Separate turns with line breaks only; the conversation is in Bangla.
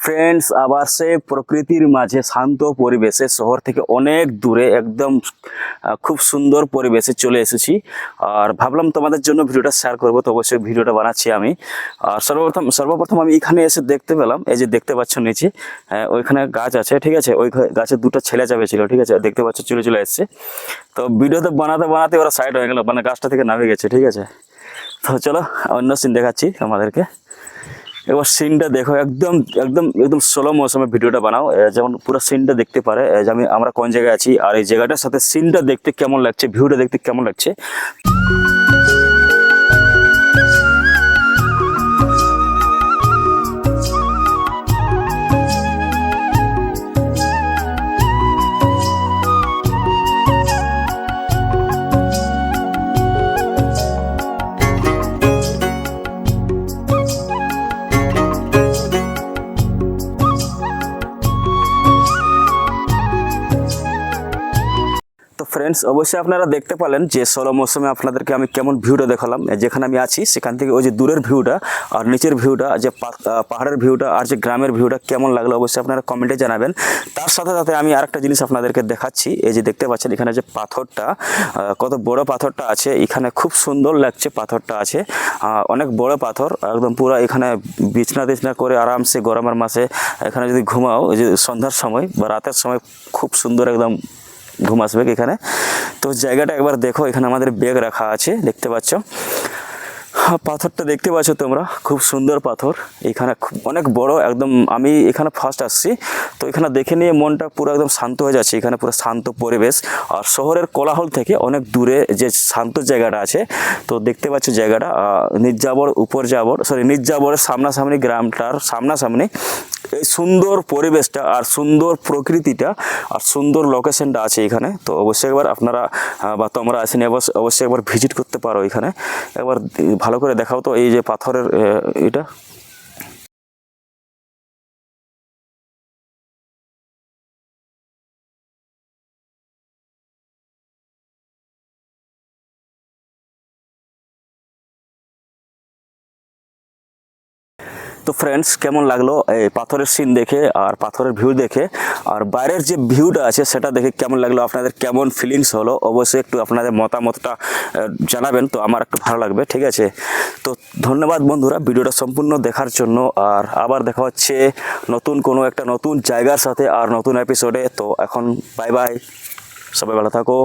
ফ্রেন্ডস, আবার সে প্রকৃতির মাঝে শান্ত পরিবেশে শহর থেকে অনেক দূরে একদম খুব সুন্দর পরিবেশে চলে এসেছি। আর ভাবলাম তোমাদের জন্য ভিডিওটা শেয়ার করবো, তো অবশ্যই ভিডিওটা বানাচ্ছি আমি। আর সর্বপ্রথম আমি এখানে এসে দেখতে পেলাম, এই যে দেখতে পাচ্ছ নিচে ওইখানে গাছ আছে, ঠিক আছে। ওই গাছের দুটো ছেলে যাবে ছিল, ঠিক আছে, দেখতে পাচ্ছ চলে এসছে। তো ভিডিওতে বানাতে ওরা সাইড হয়ে গেল, মানে গাছটা থেকে নামে গেছে, ঠিক আছে। তো চলো অন্য সিন দেখাচ্ছি আমাদেরকে। এবার সিনটা দেখো, একদম একদম একদম স্লো মৌসুমে ভিডিওটা বানাও, যেমন পুরো সিনটা দেখতে পারে যে আমরা কোন জায়গায় আছি, আর এই জায়গাটার সাথে সিনটা দেখতে কেমন লাগছে, ভিউটা দেখতে কেমন লাগছে। তো ফ্রেন্ডস, অবশ্যই আপনারা দেখতে পেলেন যে সোলো মৌসুমে আপনাদেরকে আমি কেমন ভিউটা দেখালাম। যেখানে আমি আছি সেখান থেকে ওই যে দূরের ভিউটা আর নিচের ভিউটা, যে পাহাড়ের ভিউটা আর যে গ্রামের ভিউটা কেমন লাগলো অবশ্যই আপনারা কমেন্টে জানাবেন। তার সাথে সাথে আমি আরেকটা জিনিস আপনাদেরকে দেখাচ্ছি। এই যে দেখতে পাচ্ছেন এখানে যে পাথরটা, কত বড় পাথরটা আছে এখানে, খুব সুন্দর লাগছে পাথরটা আছে, অনেক বড় পাথর একদম পুরো। এখানে বিছনা করে আরামসে গরমের মাসে এখানে যদি ঘুমাও, ওই যে সন্ধ্যার সময় বা রাতের সময় খুব সুন্দর একদম ঘুম আসবে এখানে। তো জায়গাটা একবার দেখো, এখানে আমাদের ব্যাগ রাখা আছে, দেখতে পাচ্ছ। পাথরটা দেখতে পাচ্ছ তোমরা, খুব সুন্দর পাথর। এখানে অনেক বড় একদম। আমি এখানে ফার্স্ট আসছি, তো এখানে দেখে নিয়ে মনটা পুরো একদম শান্ত হয়ে যাচ্ছে। এখানে পুরো শান্ত পরিবেশ, আর শহরের কোলাহল থেকে অনেক দূরে যে শান্ত জায়গাটা আছে। তো দেখতে পাচ্ছ জায়গাটা নিজ সামনাসামনি, গ্রামটার সামনাসামনি এই সুন্দর পরিবেশটা আর সুন্দর প্রকৃতিটা আর সুন্দর লোকেশনটা আছে এখানে। তো অবশ্যই একবার আপনারা বা তোমরা আসেনি, অবশ্যই একবার ভিজিট করতে পারো এখানে। একবার ভালো করে দেখাও তো এই যে পাথরের এটা। তো ফ্রেন্ডস, কেমন লাগলো এই পাথরের সিন দেখে আর পাথরের ভিউ দেখে, আর বাইরের যে ভিউটা আছে সেটা দেখে কেমন লাগলো, আপনাদের কেমন ফিলিংস হলো অবশ্যই একটু আপনাদের মতামতটা জানাবেন, তো আমার একটু ভালো লাগবে, ঠিক আছে। তো ধন্যবাদ বন্ধুরা ভিডিওটা সম্পূর্ণ দেখার জন্য। আর আবার দেখা হচ্ছে নতুন জায়গার সাথে আর নতুন এপিসোডে। তো এখন বাই বাই, সবাই ভালো থাকো।